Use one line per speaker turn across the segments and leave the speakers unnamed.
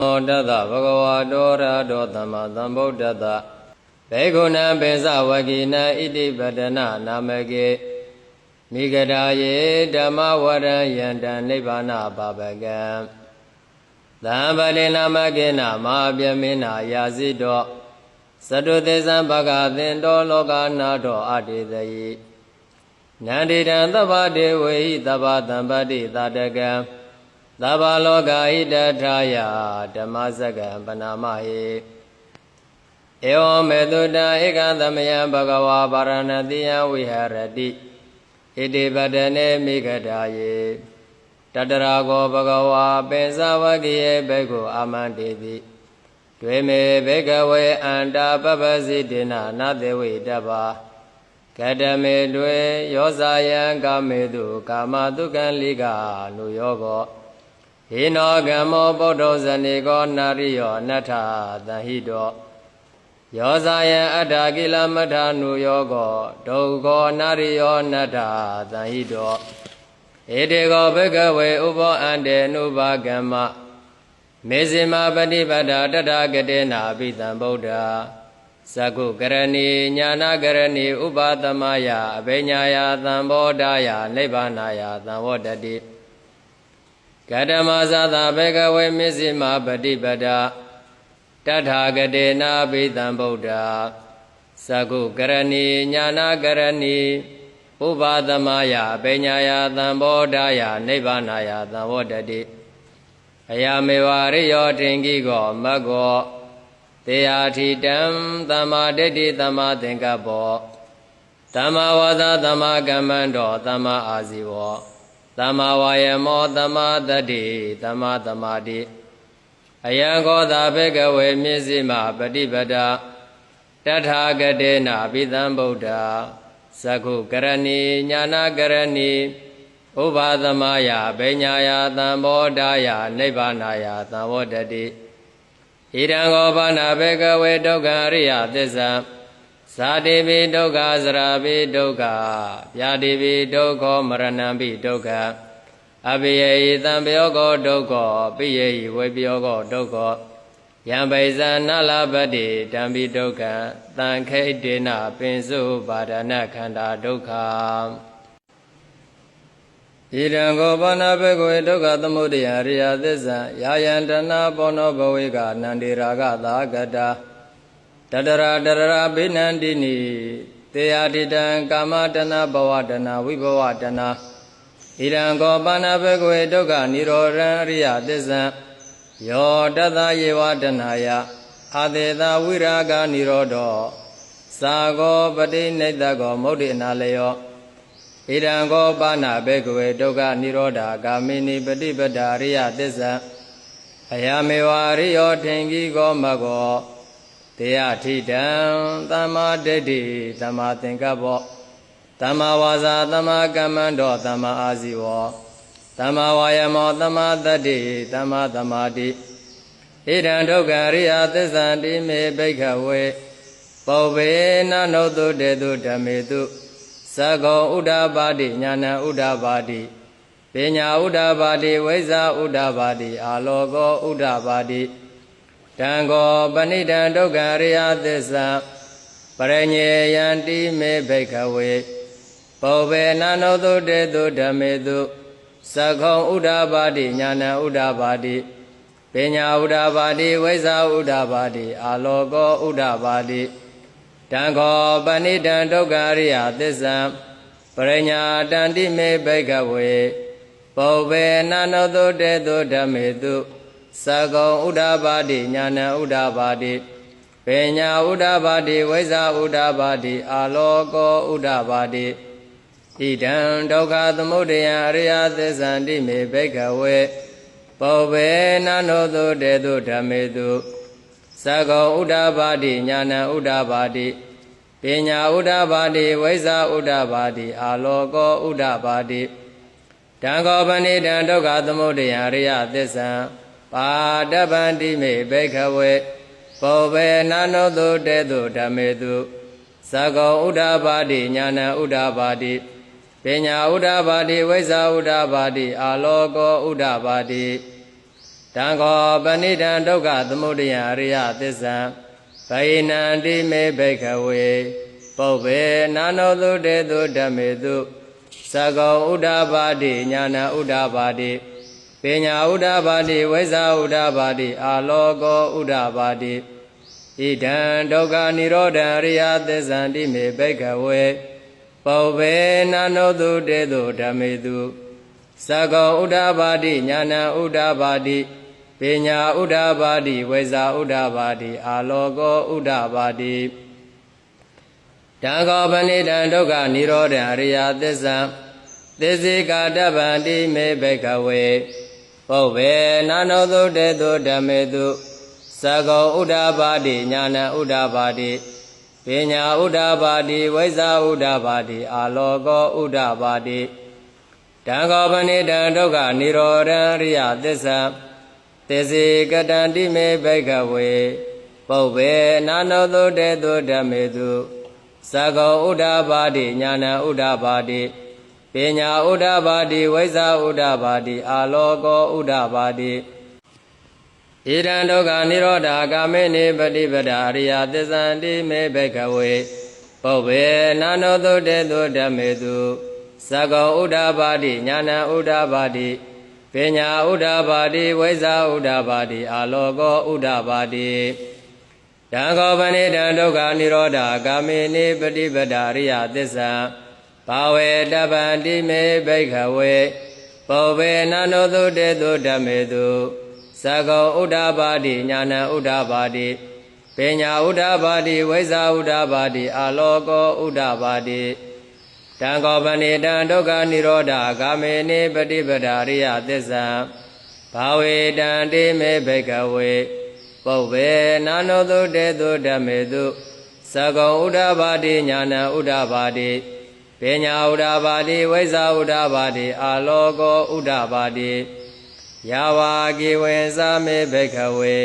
Tata Bhagavato Rado Dhamma Dhambuddhata Bhekkhuna Pesa Vakina Iti Padana Namake Mikadaye Dhamma Varayanta Nibbana Babaka Dhambali Namakena Mahabhyamina Yasido Sadhutesan Bhagathendo Lokanado Adidayi Nandidan Tabade Vehi Tabatambadi Tadaka Tabaloka Hidataya Dhammasaka Panamahi Eo Meduda Ekanthamaya Bhagava Paranatiya Viharati Iti Padane Mikadaye Tatarago Bhagava Pensavakiye Bhekku Amanditi Dveme Bhekkhave Anta Papasiddhina Nadevi Dabba Kadame Dve Yosayan Kamedu Kama Dukkan Lika Nuyogo Hino Gamo Bodho Zaniko Nariyo Natha Dahido Yosayan Adakila Matha Nuyogo Doggo Nariyo Natha Dahido Edego Bhekkhave Upo Ante Nubhagama Mesima Patipada Tathagatina Abhitam Buddha Sakku Karani Jnana Karani Upatamaya Abhiññāya Thambodaya Nibbanaya Thambodati Kadammasata Bhekkhave Mesima Patipada Tathagatina Abhitam Buddha Sakku Karani Jnana Karani Upatamaya Abhiññāya Thambodaya Nibbanaya Thambodati Ayameva Riyo Tingigo Maggo Teyathitam Thamma Ditti Thamma Thingkappo Thamma Vada Thamma Kammando Thamma Asivo Thamma Vayamo Thamma Thatti Thamma Thamati Ayangoda Bhekkhave Mesima Patipada Tathagatina Abhitam Buddha Sakku Karani Jnana Karani Upatamaya Abhiññāya Thambodaya Nibbanaya Thambodati Irango Bana Bhekkhave Dukkha Ariya Thissa Satipi Dukkha Sarapi Dukkha Pyatipi Dukkha Maranampi Dukkha Abhiyehi Thampyogo Dukkha Piyehi Vipyogo Dukkha Yambaisa Nalapati Dhampi Dukkha Thankhetina Pinsu Padana Khanda Dukkha Irango Bana Bhekkhave Dukkha Thamudaya Ariya Thissa Yayantana Pono Bhavika Nandiraga Thagata Tatara Tarara Bhinandini Teyathitam Kamatana Bhavatana Vibhavatana Irango Bana Bhekkhave Dukkha Nirodhana Ariya Thissa Yo Tata Yevatanaya Adeta Viraga Nirodho Sago Pati Niddago Mukti Nalayo Irango Bana Bhekkhave Dukkha Nirodha Gamini Patipada Ariya Thissa Ayameva Riyo Tingigo Maggo Teyathitam Thamma Ditti Thamma Thingkappo Thamma Vasa Thamma Kammando Thamma Asivo Thamma Vayamo Thamma Thatti Thamma Thamati Idam Dukkha Ariya Thissa Time Bhekkhave Paubhe Nanotu Detu Dhammetu Sakko Uddapati Jnana Uddapati Piññā Uddapati Vaisa Uddapati Āloka Uddapati Tango Panidam Dukkha Ariya Thissa Pareññeyanti Me Bhekkhave Paubhe Nanotu Detu Dhammetu Sakko Uddapati Jnana Uddapati Piññā Uddapati Vaisa Uddapati Āloka Uddapati Tango Panidam Dukkha Ariya Thissa Pareññāyanti Me Bhekkhave Paubhe Nanotu Detu Dhammetu Sakko Uddapati Jnana Uddapati Piññā Uddapati Vaisa Uddapati Āloka Uddapati Idam Dukkha Thamudaya Ariya Thissa Time Bhekkhave Paubhe Nanotu Detu Dhammetu Sakko Uddapati Jnana Uddapati Piññā Uddapati Vaisa Uddapati Āloka Uddapati Tango Panidam Dukkha Thamudaya Ariya Thissa Padabbanti Me Bhekkhave Paubhe Nanotu Detu Dhammetu Sakko Uddapati Jnana Uddapati Piññā Uddapati Vaisa Uddapati Āloka Uddapati တံခောပဏိတံဒုက္ခသမုဒယအရိယသစ္စာဘိနံတိမေဘိက္ခဝေပုဗ္ဗေနာနောတုတေတုဓမ္မေတုသကောဥဒ္ဓပါတိညာဏဥဒ္ဓပါတိပညာဥဒ္ဓပါတိဝိဇ္ဇာဥဒ္ဓပါတိအာလောကောဥဒ္ဓပါတိဣဒံဒုက္ခនិရောဓံအရိယသစ္ဆန္တိမေဘိက္ခဝေပုဗ္ဗေနာနောတုတေတုဓမ္မေတုသကောဥဒ္ဓပါတိညာဏဥဒ္ဓပါတိပညာဥဒ္ဓပါတိဝိဇ္ဇာဥဒ္ဓပါတိအာလောကောဥဒ္ဓပါတိတံခောပဏိတံဒုက္ခនិရောဓံအရိယသစ္စာသစ္စေကာတဗ္ဗန္တိမေဘိက္ခဝေပုဗ္ဗေနာနောတုတေတုဓမ္မေတုသကောဥဒ္ဓပါတိညာဏဥဒ္ဓပါတိပညာဥဒ္ဓပါတိဝိဇ္ဇာဥဒ္ဓပါတိအာလောကောဥဒ္ဓပါတိတံခောပဏိတံဒုက္ခនិရောဓံအရိယသစ္စာသစ္စေကတံတိမေဘိက္ခဝေပုဗ္ဗေနာနောတုတေတုဓမ္မေတုသကောဥဒ္ဓပါတိညာဏဥဒ္ဓပါတိပညာဥဒ္ဓပါတိဝိဇ္ဇာဥဒ္ဓပါတိအာလောကောဥဒ္ဓပါတိဣဒံဒုက္ခនិရောဓကာမေနိပฏิပဒာအရိယသစ္ဆန္တိမေဘိက္ခဝေပုဗ္ဗေနာနောတုတေတုဓမ္မေတုသကောဥဒ္ဓပါတိညာဏဥဒ္ဓပါတိပညာဥဒ္ဓပါတိဝိဇ္ဇာဥဒ္ဓပါတိအာလောကောဥဒ္ဓပါတိတံခောပဏိတံဒုက္ခនិရောဓကာမေနိပฏิပဒာအရိယသစ္စာဘာဝေတပ္ပန္တိမေဘိက္ခဝေပုဗ္ဗေနာနောတုတေတုဓမ္မေတုသကောဥဒ္ဓပါတိညာဏဥဒ္ဓပါတိပညာဥဒ္ဓပါတိဝိဇ္ဇာဥဒ္ဓပါတိအာလောကောဥဒ္ဓပါတိတံခောပဏိတံဒုက္ခនិရောဓကာမေနိပฏิပဒာရိယသစ္စာဘာဝေတံတိမေဘိက္ခဝေပုဗ္ဗေနာနောတုတေတုဓမ္မေတုသကောဥဒ္ဓပါတိညာဏဥဒ္ဓပါတိပညာဥဒ္ဓပါတိဝိဇ္ဇာဥဒ္ဓပါတိအာလောကောဥဒ္ဓပါတိယာဝာကိဝေသမေဘိက္ခဝေ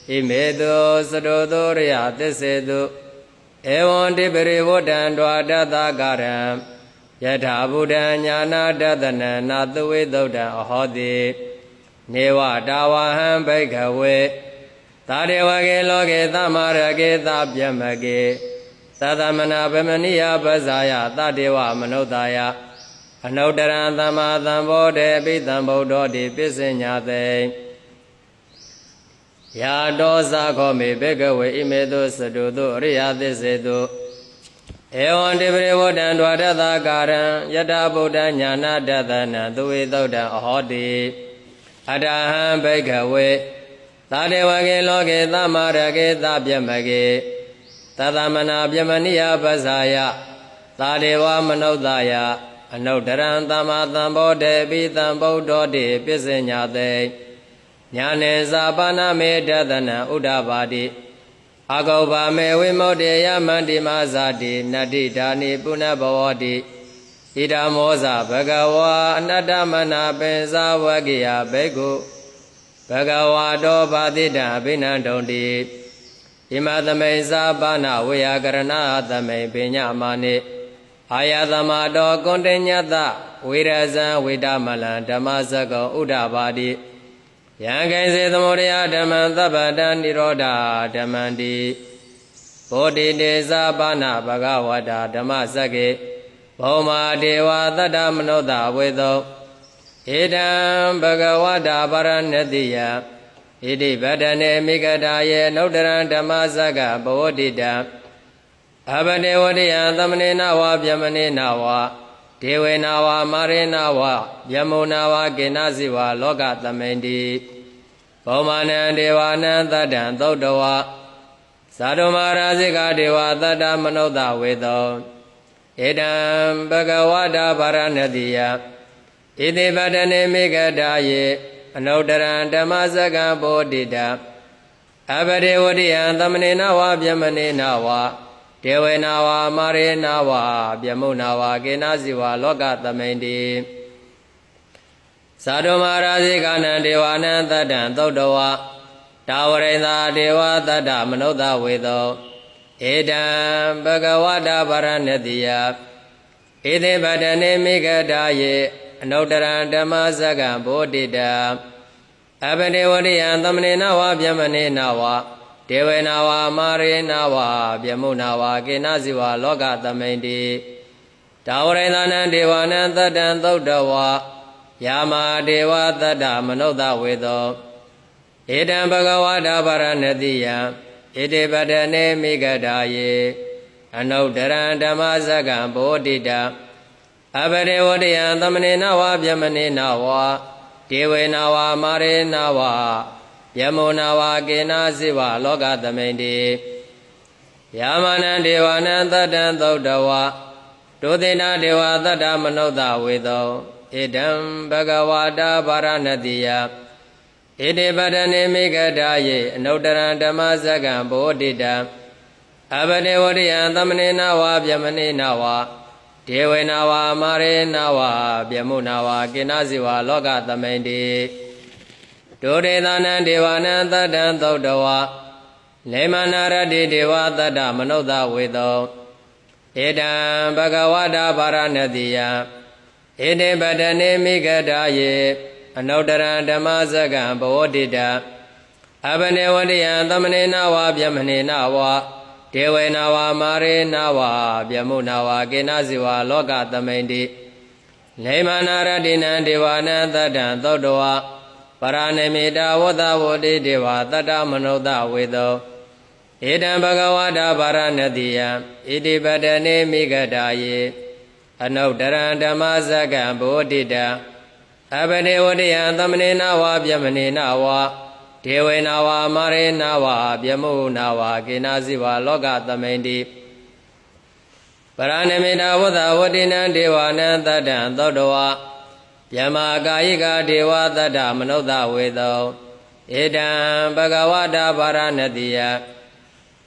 ဣမေတုသတောတောရိယသစ္စေတုဧဝံတိပရိဝတ္တံဒွါတသကာရံယထာဘုဒ္ဓံညာနာတတနံနာသဝေသုတ်တံအဟောတိနေဝတာဝဟံဘိက္ခဝေသာဒေဝကေလောကေသမရကေသပြမကေသသမနာဗမနိယပဇာယသတေဝမနုဿာယအနုတ္တရံသမ္မာသမ္ဗောဓေပိသံဗုဒ္ဓောတိပစ္စညာတေယာတောသခောမေဘေကဝေဣမေတုသတုတုအရိယသစ္စေတုဧဝံတိပရိဝတ္တံဒွါတသကာရံယတဗုဒ္ဓညာနာတတနံသဝေသုတ်တံအဟောတိအတဟံဘိက္ခဝေသာဒေဝကေလောကေသမရကေသပြမကေသသမနာပြမနိယပဇာယသာဒေဝမနုဿာယအနုတ္တရံသမ္မာသမ္ဗောဓေပိသံဗုဒ္ဓောတိပစ္စညာတေညာနေသာပါဏမေတသနံဥဒ္ဓပါတိအကောပါမေဝိမု द्धे ယမန္တိမဇာတိနတ္တိဒါနိပုဏ္ဏဘဝတိဣဒမောဇဘဂဝါအနတ္တမနာပိဇာဝကိယဘေကုဘဂဝါတောဘာတိတံအဘိနန္တုံတိဣမသမိဇာပါဏဝေယကရဏသမိပညမာနိအာယသမတောကွန်တညတဝေရဇံဝေဒမလံဓမ္မစကောဥဒ္ဓပါတိယံကိစေသမုဒယဓမ္မံသဗ္ဗတံនិရောဓဓမ္မံတိဘောဓိတေဇာပါဏဘဂဝတာဓမ္မစကေဘောမာဒေဝသတ္တမနုဿဝေသောဧတံဘဂဝတာပရဏတိယဣတိဗဒနေမိဂတာယေနုတ္တရံဓမ္မစကဘောဓိတံအဘဒေဝတိယံသမနေနဝဗျမနေနဝဒေဝေနဝမာရေနဝဗျမောနဝကေနစီဝလောကသမိန်တိဘောမာနံဒေဝနံသတ္တံသုတ်တဝသာဓုမာရာဇိကဒေဝသတ္တမနုဿဝေသောဧတံဘဂဝတာဗာရဏတိယဣတိပတ္တနေမိဂတာယေအနုတ္တရံဓမ္မစကံဘောဓိတံအဘဒေဝတိယံသမနေနဝဗျမနေနဝဒေဝေနဝမာရေနဝဗျမုနဝကေနစီဝလောကသမိန်တိသာဓုမာရာဇိကနံဒေဝနံသတ္တံသုတ်တဝတာဝရိန္ဒာဒေဝသတ္တမနုဿဝေသောဧတံဘဂဝတာဗာရဏတိယဣတိပတ္တနေမိဂတာယေအနုတ္တရံဓမ္မစကံဘောဓိတံ အပတိဝရိယံသမဏေနဝဗျမနေနဝဒေဝေနဝမာရေနဝဗျမုနဝကေနဇိဝလောကသမိန်တိတာဝရိသနံဒေဝနံသတ္တံသုတ်တဝယာမဒေဝသတ္တမနုဿဝေသောဧတံဘဂဝတာဗရဏတိယံဣတိပတနေမိဂဒါယေအနုတရံဓမ္မစကံဘောဓိတအပရေဝတယံသမဏေနဝဗျမနေနဝဒေဝေနဝမာရေနဝယမုနဝကေနဇိဝလောကသမိန်တိယာမနံဒေဝနံသတ္တံသုတ်တဝဒုသေနဒေဝသတ္တမနုဿဝေသောဣဒံဘဂဝတာဗာရဏတိယဣတိပတနေမိဂဒါယေအနုတရံဓမ္မစကံဘောဓိတအပတေဝရိယံသမဏေနဝဗျမနေနဝဒေဝေနဝမာရေနဝဗျမုနဝကေနဇိဝလောကသမိန်တိဒုဒေသနံဒေဝနံသတ္တံသုတ်တဝလေမနာရတိဒေဝသတ္တမနုဿဝေသောဧတံဘဂဝတာဗာရဏတိယဣတိပတနေမိဂဒါယေအနုတရံဓမ္မစကံဘောဓိတအပနေဝတိယံသမဏေနဝဗျမနေနဝဒေဝေနဝမာရေနဝဗျမုနဝကေနဇိဝလောကသမိန်တိလေမနာရတိနံဒေဝနံသတ္တံသုတ်တဝပရဏိမိတာဝတ္တဝတိဒေဝသတ္တမနုဿဝေသောဧတံဘဂဝတာဗာရဏတိယံဣတိပတနေမိဂဒါယေအနုတရံဓမ္မစကံဘောဓိတအပတိဝတိယံသမဏေနဝဗျမနေနဝဒေဝေနဝမာရေနဝဗျမုနဝကေနဇိဝလောကသမိန်တိပရဏိမိတာဝတ္တဝတိနံဒေဝနံသတ္တံသောတဝဗျမကာယိကဒေဝသတ္တမနုဿဝေသောဧတံဘဂဝတာဗာရဏတိယ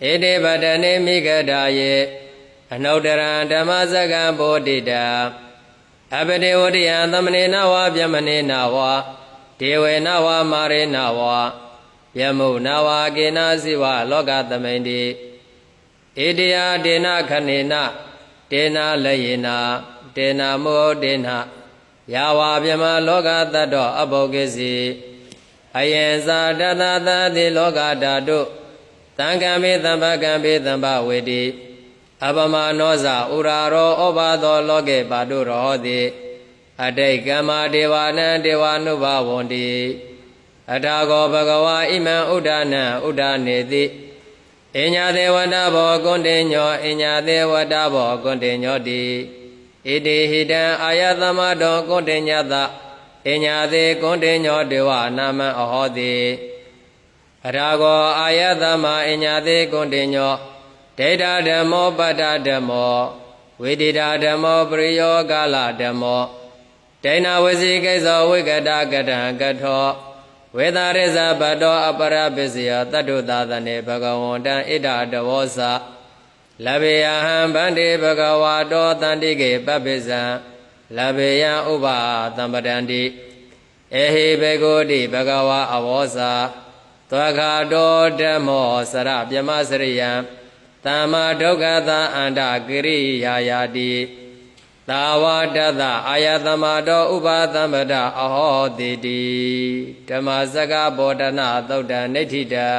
ဣတိပတနေမိဂဒါယေအနုတရံဓမ္မစကံဘောဓိတအပတိဝတိယံသမဏေနဝဗျမနေနဝဒေဝေနဝမာရေနဝဗျမုနဝကေနဇိဝလောကသမိန်တိဣတိယဒေနခဏေနဒေနလယေနဒေနမောဒေနယာဝဗျမလောကတတ္တောအဘောကိစီအယံဇာတတသတိလောကဓာတုသံဃံမေသမ္ပကံမေသမ္ပဝေတိအပမနောဇာဥရာရောဩဘာသောလောကေပါတုရောဟောတိအတိတ်ကမ္မဒေဝနံဒေဝ ानु ဘဝန္တိအထာဂောဘဂဝါဣမံဥဒ္ဒနံဥဒ္ဒနေတိအညသေဝတဘောကွန်တေညောအညသေဝတဘောကွန်တေညောတိဣတိဟိတံအာယသမတောကွန်တေညတအညသေကွန်တေညောဒေဝနာမံအဟောတိအထာဂောအာယသမအညသေကွန်တေညောဒိဋ္ဌဓမ္မောပတ္တဓမ္မောဝိတိတာဓမ္မောပရိယောကာလဓမ္မောဒိဏဝစီကိစ္ဆောဝိကတကတံကထောဝေသာရိဇဘတောအပရပစ္စယတတ္တုသာသနေဘဂဝန္တံဣဒတဝောသလဘေယဟံဗန္တိဘဂဝါတောတန္တိကေပပိစံလဘေယံဥပသံပတန္တိအေဟိဘေဂောတိဘဂဝါအဝောသသောခာတောဓမ္မောစရပြမစရိယံသမ္မာဒုက္ခသအန္တကိရိယာယာတိသာဝတသအာယသမတောဥပသမ္ပဒအဟောတိတိဓမ္မစကဘောဓနာသုတ်တံနိဋ္ဌိတံ